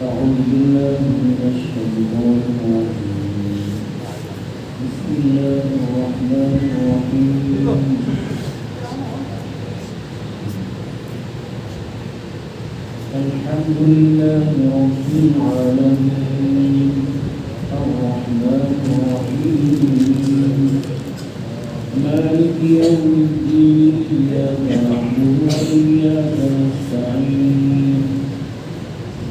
أعوذ بالله من الشيطان الرجيم. بسم الله الرحمن الرحيم. الحمد لله رب العالمين الرحمن الرحيم مالك يوم الدين إياك نعبد وإياك نستعين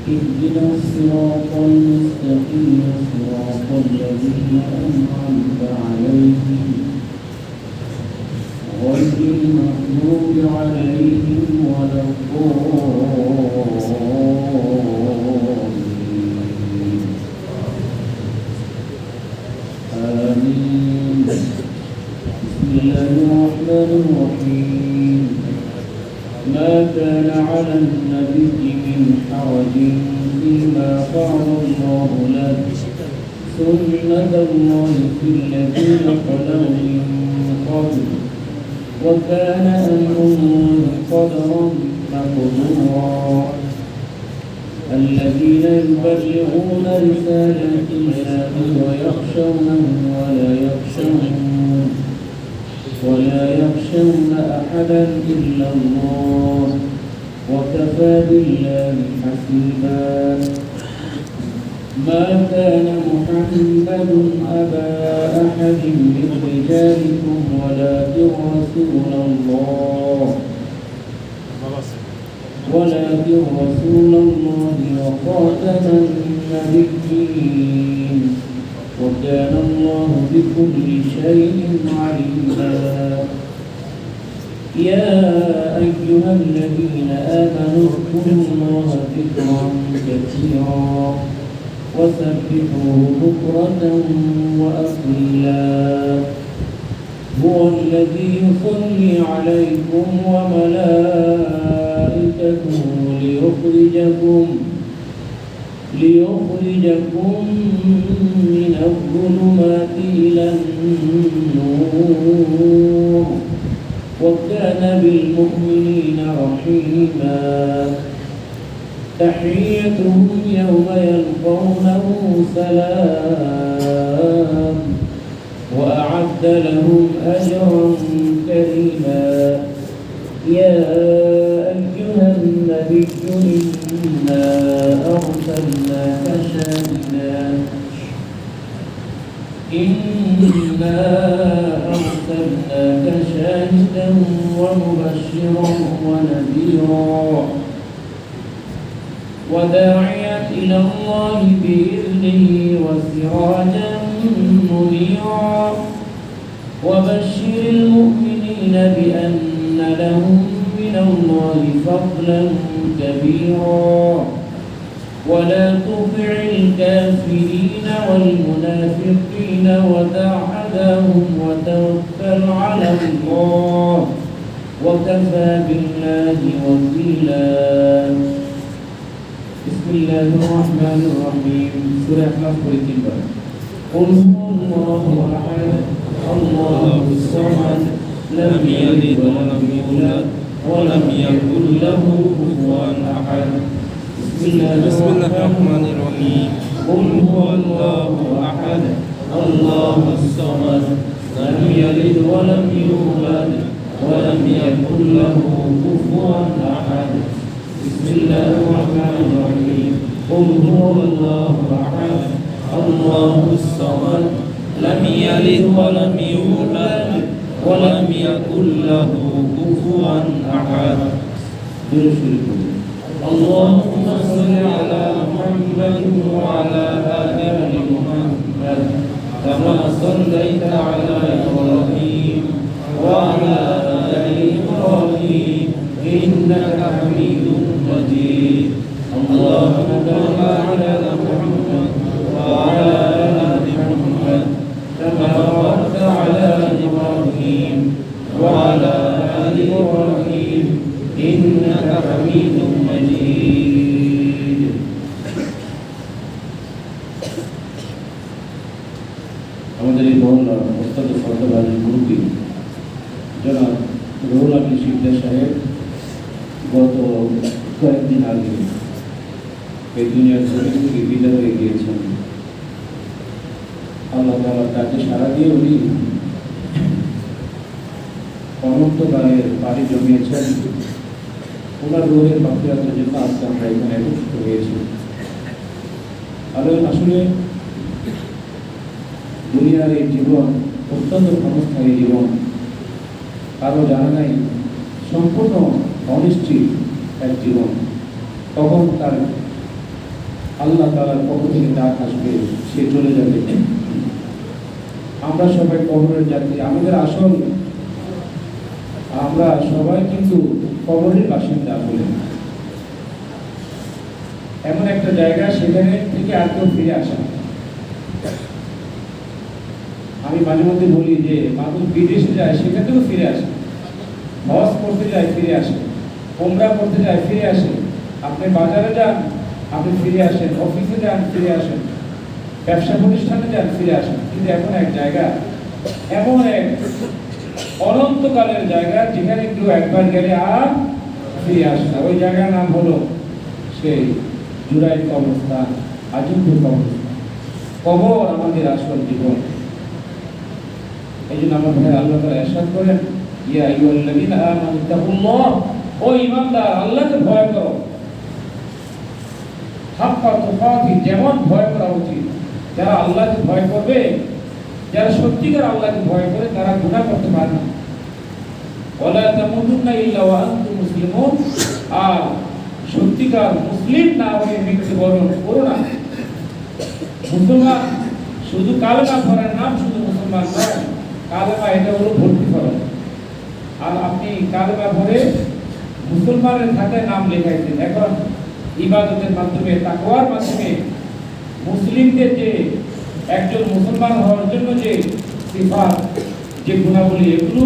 اهدنا الصراط المستقيم صراط الذين أنعمت عليهم غير المغضوب عليهم ولا الضالين آمين. بسم الله الرحمن الرحيم. ما كان على النبي من حرج فيما فرض الله له سنة الله في الذين خلوا من قبل وكان أمر الله قدرا مقدورا. الذين يبلغون رسالات الله ويخشونه ولا يخشون أحدا إلا الله وكفى بالله حسيبا. ما كان محمد أبا أحد من رجالكم ولكن رسول الله وخاتم النبيين وكان الله بكل شيء عليما. يا أيها الذين آمنوا اذكروا الله ذكرا كثيرا وسبحوه بكرة وأصيلا. هو الذي يصلي عليكم وملائكته ليخرجكم من الظلمات إلى النور وكان بالمؤمنين رحيما. تحيتهم يوم يلقونه سلام وأعد لهم أجرا كريما. يا أيها النبي إنا أرسلناك شاهدا ومبشرا ونذيرا وداعيا إلى الله بإذنه وسراجا منيرا. وبشر المؤمنين بأن لهم من الله فضلا كبيرا. ولا تطع الكافرين والمنافقين ودع أذاهم وتوكل على الله وكفى بالله وكيلا. بسم الله الرحمن الرحيم. سورة الإخلاص. قل هو الله أحد الله الصمد لم يلد ولم يولد ولم يكن له كفوا أحد. بسم الله الرحمن الرحيم. قل هو الله أحد الله الصمد لم يلد ولم يولد ولم يكن له كفوا أحد. بسم الله الرحمن الرحيم. قل هو الله أحد الله الصمد لم يلد ولم يولد ولم يكن له كفوا أحد. اللهم صل على محمد وعلى آل محمد كما صليت على إبراهيم وعلى آل إبراهيم إنك حميد مجيد. اللهم بارك على محمد وعلى آل محمد كما باركت على إبراهيم وعلى آل إبراهيم إنك حميد مجيد. আমাদের এই মহল্লার অত্যন্ত শ্রদ্ধাভাজন মুরব্বী জনাব রুহুল আমিন শিকদার সাহেব গত কয়েকদিন আগে এই দুনিয়ার জমিন থেকে বিদায় হয়ে গিয়েছেন। আল্লাহ তাআলার ডাকে সাড়া দিয়ে উনি অনন্তকালের বাড়ি জমিয়েছেন। ওনার রোগের মাফিরাতের জন্য আজকে আমরা এখানে একত্রিত হয়েছি। আসলে দুনিয়ার এই জীবন অত্যন্ত ক্ষণস্থায়ী জীবন, কারো জানা নাই, সম্পূর্ণ অনিশ্চিত এক জীবন। তখন তার আল্লাহ তাআলার পক্ষ থেকে ডাক আসবে, সে চলে যাবে। আমরা সবাই কবরের যাত্রী। আমাদের আসল আমরা সবাই কিন্তু কবরের বাসিন্দা বলে এমন একটা জায়গা, সেখানে থেকে আর কেউ ফিরে আসে না। আমি মাঝে মধ্যে বলি যে মানুষ বিদেশে যায়, সেখান থেকেও ফিরে আসে, হজ করতে যায় ফিরে আসে, ওমরা করতে যায় ফিরে আসে, আপনি বাজারে যান আপনি ফিরে আসেন, অফিসে যান ফিরে আসেন, ব্যবসা প্রতিষ্ঠানে যান ফিরে আসেন। কিন্তু এখন এক জায়গা, এমন এক অনন্তকালের জায়গা যেখানে কেউ একবার গেলে আর ফিরে আসে না। ওই জায়গার নাম হলো সেই জুরাইল কবরস্থান, আজিমপুর কবরস্থান। কবর আমাদের আসল জীবন। এই জন্য আমার ভাই আল্লাহ তাআলা ইরশাদ করেন, ইয়া আইয়ুহাল্লাযীনা আমানু তাকুল্লাহ, ও ঈমানদার আল্লাহকে ভয় করো, হাক্কা তুকাতি, যেমন ভয় করা উচিত। যারা আল্লাহকে ভয় করবে, যারা সত্যিকার আল্লাহকে ভয় করে, তারা গুনাহ করতে পারে না। ওয়ালা তামুতুন্না ইল্লা ওয়া আনতুম মুসলিমুন, আর সত্যিকার মুসলিম না হয়ে মৃত্যুবরণ করো না। মুসলমান শুধু কালেমা পড়ার নাম শুধু মুসলমান নয়, কালেমা এটা হলো ভর্তি ফরজ। আর আপনি কালেমা পড়ে মুসলমানের খাতায় নাম লেখাইছেন। এখন ইবাদতের মাধ্যমে, তাকওয়ার মাধ্যমে মুসলিমদের যে একজন মুসলমান হওয়ার জন্য যে সিফাত, যে গুণাবলী, এগুলো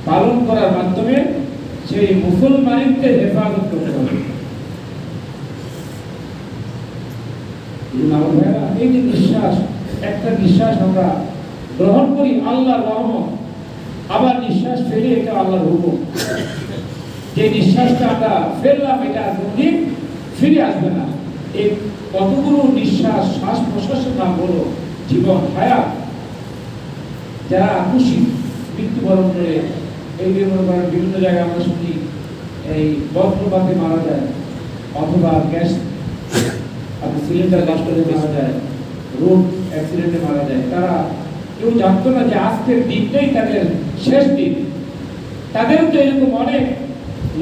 পালন করার মাধ্যমে সেই মুসলমানদের হেফাজত করতে হবে। এই যে নিঃশ্বাস, একটা নিঃশ্বাস আমরা গ্রহণ করি আল্লাহর রহমত, আবার নিঃশ্বাস ফেলি এটা আল্লাহর হুকুম। যে নিঃশ্বাসটা আমরা ফেললাম এটা কোনদিন ফিরে আসবে না। এই কতগুলো নিঃশ্বাস, শ্বাস প্রশ্বাসের নাম হলো জীবন, হায়াত। যারা আকস্মিক মৃত্যুবরণ করে, এই বিভিন্ন জায়গায় আমরা শুনি এই বজ্রপাতে মারা যায়, অথবা গ্যাস সিলিন্ডার নষ্ট হয়ে মারা যায়, রোড অ্যাক্সিডেন্টে মারা যায়। তারা কেউ জানতো না যে আজকের দিনটাই তাদের শেষ দিন। তাদেরও তো এরকম অনেক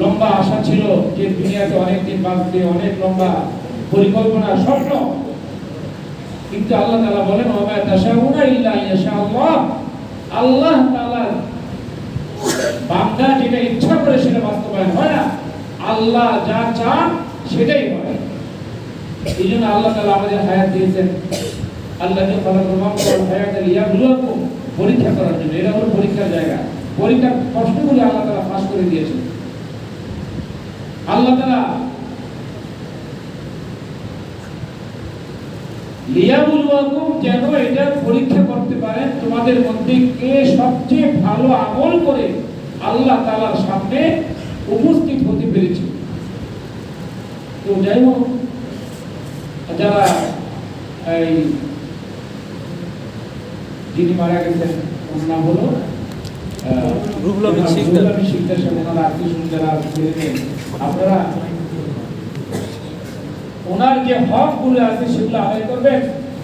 লম্বা আশা ছিল যে দুনিয়াতে অনেক দিন বাঁচবে, অনেক লম্বা পরিকল্পনা, স্বপ্ন। কিন্তু আল্লাহ তাআলা বলেন, ওয়া মা তাশাউনা ইল্লা ইয়াশাআল্লাহ, আল্লাহ তাআলা বান্দা যেটা ইচ্ছা করে সেটা বাস্তবায়ন হয় না, আল্লাহ যা চান সেটাই হয়। এই জন্য আল্লাহ তাআলা আমাদের হায়াত দিয়েছেন। আল্লাহকে খালাকাল মাউতা ওয়াল হায়াতা লিয়াবলুয়াকুম, পরীক্ষা করার জন্য। এটা হলো পরীক্ষার জায়গা। পরীক্ষার প্রশ্নগুলো আল্লাহ তাআলা ফাঁস করে দিয়েছেন। আল্লাহ তাআলা লিয়াবুলুয়াকুম, যেন এটা পরীক্ষা করতে পারেন তোমাদের মধ্যে কে সবচেয়ে ভালো আমল করে আল্লাহ তাআলার সামনে উপস্থিত হতে পেরেছে। তো যাই হোক, যারা এই যিনি মারা গেছেন ওনার নাম হলো রুহুল আমিন শিকদার সাহেব, ওনার আত্মীয় যারা ছিলেন, আপনারা ওনার যে হকগুলো আছে সেগুলো আদায় করবেন।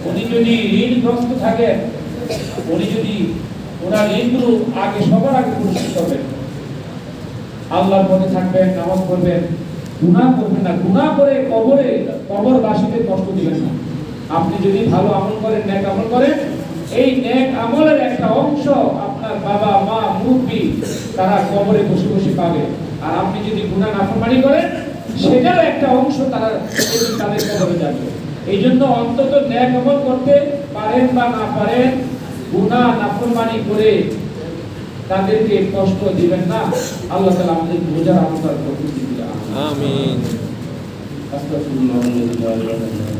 উনি যদি ঋণগ্রস্ত থাকেন, উনি যদি ওনার ঋণগুলো আগে সবার আগে পরিশোধ করবেন, আল্লাহর পথে থাকবেন, নামাজ পড়বেন, গুনাহ করবেন না, গুনাহ করে কবরবাসীদের কষ্ট দিবেন না। আপনি যদি ভালো আমল করেন, নেক আমল করেন, এই নেক আমলের একটা অংশ আপনার বাবা মা মুরব্বি তারা কবরে বসে বসে পাবে। আর আপনি যদি গুনাহ নাফরমানি করেন, সেটার একটা অংশ তারা তাদের কবরে যাবে। এই জন্য অন্তত নেক আমল করতে পারেন বা না পারেন, গুনাহ নাফরমানি করে তাদেরকে কষ্ট দিবেন না। আল্লাহ তাআলা আমাদের বোঝার আমল করার তৌফিক দিন। আমিন। আস্তাগফিরুল্লাহ ওয়া আতুবু ইলাইহি।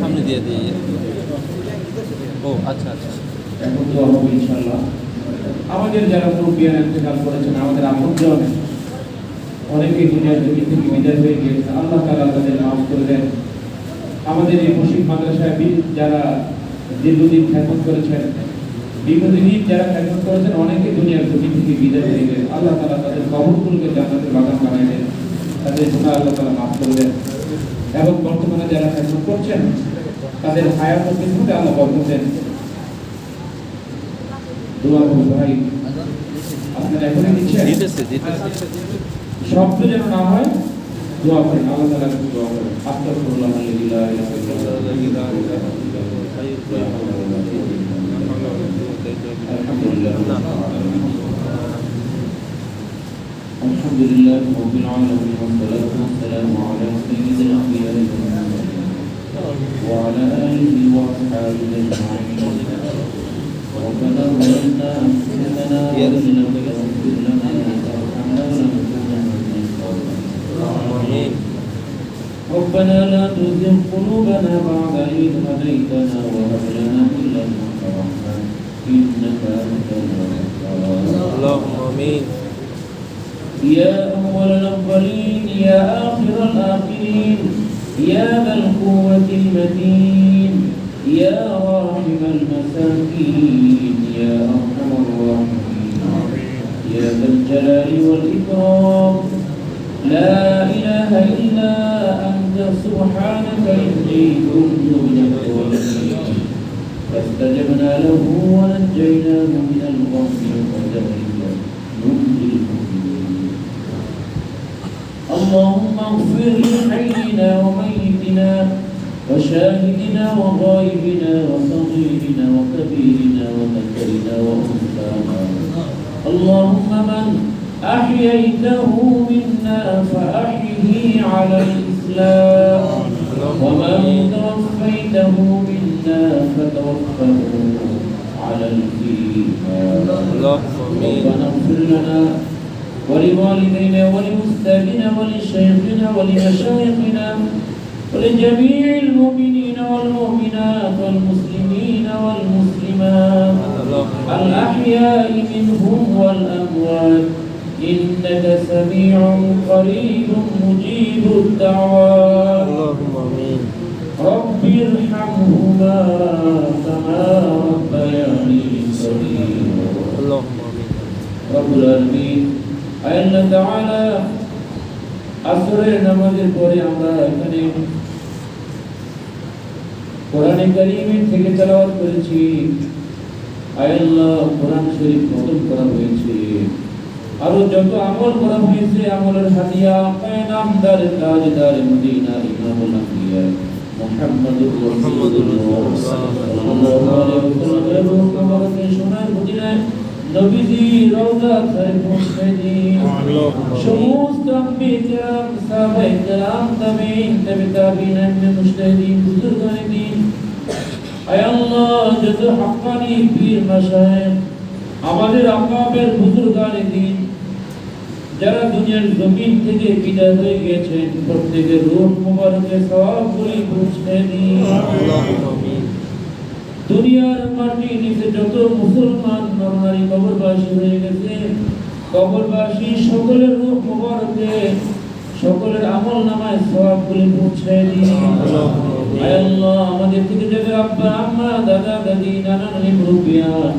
সামনে দিয়ে দিই। ও আচ্ছা আচ্ছা, এখন তো হবে ইনশাআল্লাহ। আমাদের যারা মুরব্বিয়ান ইন্তেকাল করেছেন, আমাদের আপনজন অনেকে দুনিয়ার জমিন থেকে বিদায় হয়ে গিয়েছে, আল্লাহ তাআলা তাদের মাফ করে দেন। আমাদের এই মসজিদ মাদ্রাসায় যারা দীর্ঘদিন খেদমত করেছেন, দীর্ঘদিন যারা খেদমত করেছেন, অনেকে দুনিয়ার জমিন থেকে বিদায় হয়ে গেছে, আল্লাহ তাআলা তাদের কবরগুলোকে জান্নাতের বাগান বানায় দেন, তাদের গুনাহ আল্লাহ তাআলা মাফ করে দেন। এবং বর্তমানে যারা খেদমত করছেন, তাদের হায়াত ও খিদমতে আল্লাহ বরকত দেন। দোয়া করুন ভাই, আপনারা এখনই দিচ্ছেন, শব্দ যেন না হয়, দোয়া করেন, আল্লাহ তাআলা দোয়া করেন। আস্তাগফিরুল্লাহ লা ইলাহা ইল্লাল্লাহ। আলহামদুলিল্লাহ রাব্বিল আলামিন, ওয়াসসালাতু ওয়াসসালামু আলা সাইয়্যিদিল আমবিয়া ওয়া আলা আলিহি ওয়া আসহাবিহি আজমাইন। ربنا ظلمنا أنفسنا وإن لم تغفر لنا وترحمنا لنكونن من الخاسرين. ربنا لا تزغ قلوبنا بعد إذ هديتنا وهب لنا من لدنك رحمة إنك أنت الوهاب. اللهم آمين. يا أول الأولين يا آخر الآخرين يا ذا القوة المتين يا راحم المساكين يا أرحم الراحمين يا ذا الجلال والإكرام لا إله إلا أنت سبحانك إني كنت من الظالمين. فاستجبنا له ونجيناه من الغم وكذلك ننجي المؤمنين. اللهم اغفر لحينا وميتنا وشاهدنا وغائبنا وصغيرنا وكبيرنا وذكرنا وأنثانا. اللهم من أحييته منا فأحيه على الإسلام ومن توفيته منا فتوفه على الإيمان. ربنا اغفر لنا ولوالدينا ولأستاذنا ولشيخنا ولمشايخنا ولجميع المؤمنين والمؤمنات والمسلمين والمسلمات الأحياء منهم والأموات إنك سميع قريب مجيب الدعوات. اللهم آمين. رب ارحمهما كما ربياني صغيرا. اللهم آمين. رب العالمين আল্লাহ তাআলা আসরের নামাজের পরে আমরা এখানে কোরআনে কারীমের থেকে তেলাওয়াত করেছি। আল্লাহ কোরআন শরীফ খতম করা হয়েছে, আরো যত আমল করা হয়েছে আমলের হাদিয়া নামদার তাজদার মদিনা ইমামুল আম্বিয়া মুহাম্মদুর রাসূলুল্লাহ সাল্লাল্লাহু আলাইহি ওয়াসাল্লাম কবরকে সোনার মদিনায় নবীজি রওজা থেকে পৌঁছে দিন। সমস্ত আম্বিয়া সাহাবায়ে কেরাম তাবেঈন তাবেঈন মুজতাহিদিন বুজুর্গানে দ্বীন আয় আল্লাহ যত হাক্কানি পীর মাশায়েখ আমাদের আকাবের বুজুর্গানে দিন যারা দুনিয়ার জমিন থেকে বিদায় হয়ে গেছেন প্রত্যেকের রূহ মুবারকে সওয়াবগুলি পৌঁছে দিন। দুনিয়ার মাটির নিচে যত মুসলমান নরনারী কবরবাসী হয়ে গেছে কবরবাসী সকলের রূহ মুবারকে সকলের আমল নামায় সওয়াবগুলি পৌঁছে দিন। আয় আল্লাহ আমাদের থেকে যাদের আব্বা আম্মা দাদা দাদি নানা নানি মুরব্বিয়ান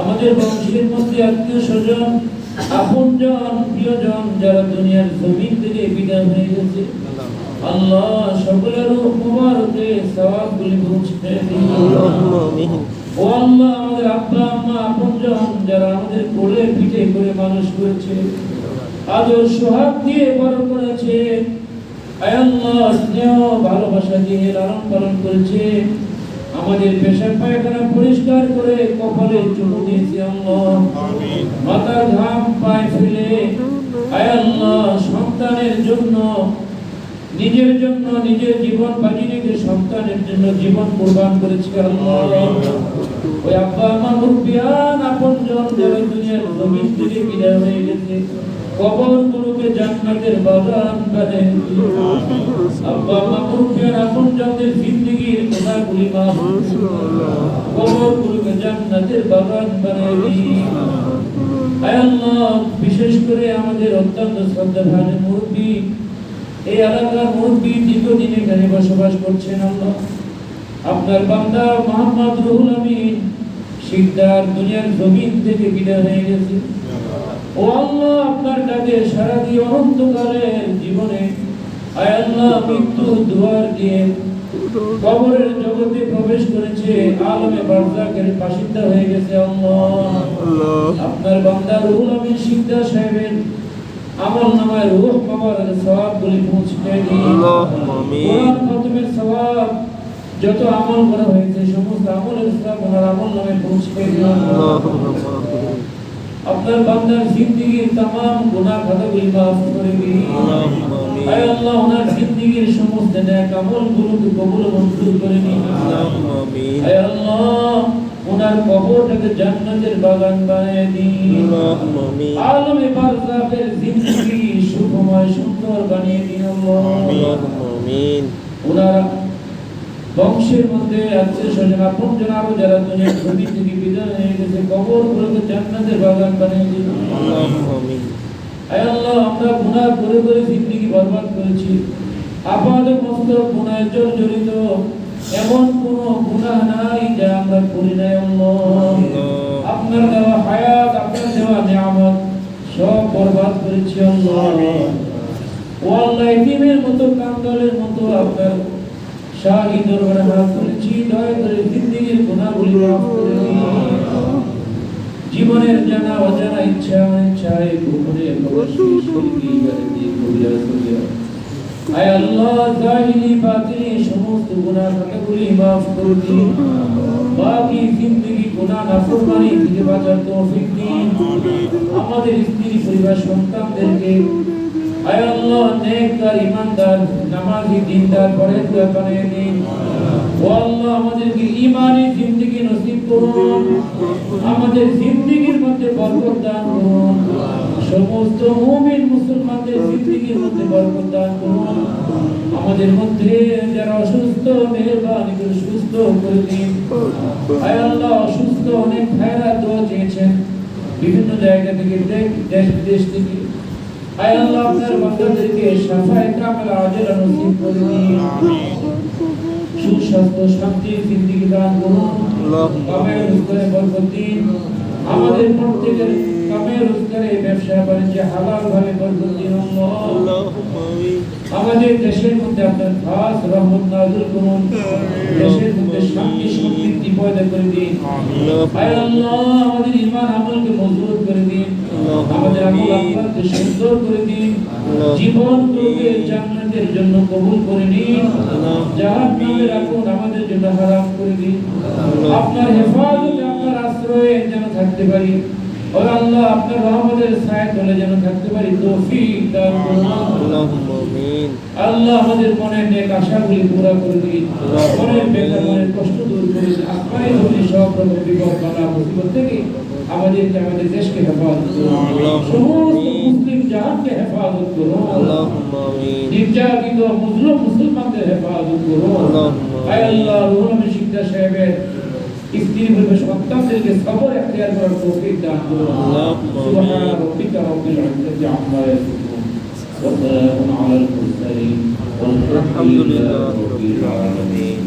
আমাদের বংশের মধ্যে আত্মীয় স্বজন আপনজন প্রিয়জন যারা দুনিয়ার জমিন থেকে বিদায় হয়ে গেছে আল্লাহ সকলের রূহ মুবারকে সওয়াবগুলি পৌঁছে দিন। ও আল্লাহ আমাদের আব্বা আম্মা আপনজন যারা আমাদের কোলে পিঠে করে মানুষ করেছে আদর সোহাগ দিয়ে বড় করেছে আয় আল্লাহ স্নেহ ভালোবাসা দিয়ে লালন পালন করেছে আমাদের পেশাব পায়খানা পরিষ্কার করে কপালে চুমু দিয়েছে আল্লাহ মাথার ঘাম পায়ে ফেলে আয় আল্লাহ সন্তানের জন্য নিজের জন্য নিজের জীবন বাজি রেখে সন্তানের জন্য জীবন কুরবান করেছে আল্লাহ। ওই আব্বা আম্মা মুরব্বিয়ান আপনজন যারা দুনিয়ার জমিন থেকে বিদায় হয়ে গেছে কবরগুলোকে জান্নাতের বাগান বানিয়ে দিন। আব্বা আম্মা মুরব্বিয়ান আপনজনদের জিন্দেগির গুনাহগুলি মাফ কবরগুলোকে জান্নাতের বাগান বানিয়ে দিন। আয় আল্লাহ বিশেষ করে আমাদের অত্যন্ত শ্রদ্ধাভাজন মুরব্বি এই এলাকার মুরব্বি দীর্ঘদিন এখানে বসবাস করছেন আল্লাহ আপনার বান্দা মোহাম্মদ রুহুল আমিন শিকদার দুনিয়ার জমিন থেকে বিদায় হয়ে গেছে ও আল্লাহ আপনার ডাকে সারা দিয়ে অনন্তকালের জীবনে আয় আল্লাহ মৃত্যু দুয়ার দিয়ে কবরের জগতে প্রবেশ করেছে আলমে বারজাকের বাসিন্দা হয়ে গেছে আল্লাহ আপনার বান্দা রুহুল আমিন শিকদার সাহেবের আমল নামায় রূহ মুবারকের সওয়াবগুলি পৌঁছে দিন। কোরআন খতমের সওয়াব যত আমল করা হয়েছে সমস্ত আমলের সওয়াব ওনার আমল নামায় পৌঁছে দিন। আপনার বান্দার জিন্দেগীর तमाम গুনাহ খাতাগুলি মাফ করে দিন। আয় আল্লাহ ওনার জিন্দেগীর সমস্ত নেক আমলগুলোকে কবুল মঞ্জুর করে নিন। আয় আল্লাহ ওনার কবরটাকে জান্নাতের বাগান বানিয়ে দিন। আলমে বারজাখের জিন্দেগি সুখময় সুন্দর বানিয়ে দিন আল্লাহ। ওনার বংশের মধ্যে আত্মীয় স্বজন আপনজন আরো যারা দুনিয়ার জমিন থেকে বিদায় হয়ে গেছে কবরগুলোকে জান্নাতের বাগান বানিয়ে দিন। আয় আল্লাহ আমরা গুনাহ করে করে জিন্দেগি বরবাদ করেছি আপাতত মস্তক গুনাহে জর্জরিত এমন কোন গুনাহ নাই যা আমরা করি নাই আল্লাহ আপনার দেওয়া হায়াত আপনার দেওয়া নিয়ামত সব বরবাদ করেছি আল্লাহ। ও আল্লাহ ইতিমের মতো কাঙ্গালের মতো আপনার শাহী দরবারে হাত তুলেছি দয়া করে জিন্দেগীর গুনাহগুলি মাফ করে দিন। জীবনের জানা অজানা ইচ্ছা অনিচ্ছায় গোপনে প্রকাশ্যে শিরকি ইবাদতে কবিরা সগীরা আয় আল্লাহ জাহিলি বাতিনি সমস্ত গুনাহ খাতাগুলি মাফ করে দিন। বাকি জিন্দেগি গুনাহ নাফরমানি থেকে বাঁচার তৌফিক দিন। আমাদের স্ত্রী পরিবার সন্তানদেরকে আয় আল্লাহ নেককার ঈমানদার নামাজি দিনদার পরহেজগার বানিয়ে দিন। ও আল্লাহ আমাদেরকে ঈমানি জিন্দেগি নসিব করুন আমাদের জিন্দেগির মধ্যে বরকত দান করুন সমস্ত মুমিন মুসলমানদের জিন্দেগির মধ্যে বরকত দান করুন। আমাদের মধ্যে যারা অসুস্থ মেহেরবানি করে সুস্থ করে দিন। আয় আল্লাহ অসুস্থ অনেক ভাইরা দোয়া চেয়েছেন বিভিন্ন জায়গা থেকে দেশ বিদেশ থেকে আয় আল্লাহ আপনার বান্দাদেরকে শাফায়ে কামেল আজেলা নসিব করে দিন। সুস্বাস্থ্য শান্তির জিন্দেগি দান করুন কামে রোজগারে বরকত দিন। আমাদের প্রত্যেকের কামে রোজগারে ব্যবসা বাণিজ্যে হালাল ভাবে বরকত দিন আল্লাহ। আমাদের দেশের মধ্যে আপনার খাস রহমত নাযিল করুন দেশের মধ্যে শান্তি সমৃদ্ধি পয়দা করে দিন। আয় আল্লাহ আমাদের ঈমান আমলকে মজবুত করে দিন আমাদের আমল আপনাকে সুন্দর করে দিন জীবনকে জান্নাতের জন্য কবুল করে নিন জাহান্নামের আগুন আমাদের জন্য হারাম করে দিন। আপনার হেফাজতে আপনার আশ্রয়ে যেন থাকতে পারি ও আল্লাহ আপনার রহমতের ছায়া তলে যেন থাকতে পারি তৌফিক দান করুন। আল্লাহ আমাদের মনের নেক আশাগুলি পুরা করে দিন মনের বেদনা মনের কষ্ট দূর করে দিন। আপনারই ধরে সব রকম বিপদ বাধা মুসিবত থেকে আমাদেরকে আমাদের দেশকে হেফাজত করুন, সমস্ত মুসলিম জাহানকে হেফাজত করুন, নির্যাতিত মুসলিম মুসলমানদের হেফাজত করুন। আয় আল্লাহ, রুহুল আমিন শিকদার সাহেবের স্ত্রী বলবে সন্তানদেরকে সবর এখতিয়ার করার তৌফিক দান করুন। সুবহান রাব্বিকা রাব্বিল ইজ্জাতি আম্মা ইয়াসিফুন ওয়া সালামুন আলাল মুরসালিন ওয়ালহামদুলিল্লাহি রাব্বিল আলামিন।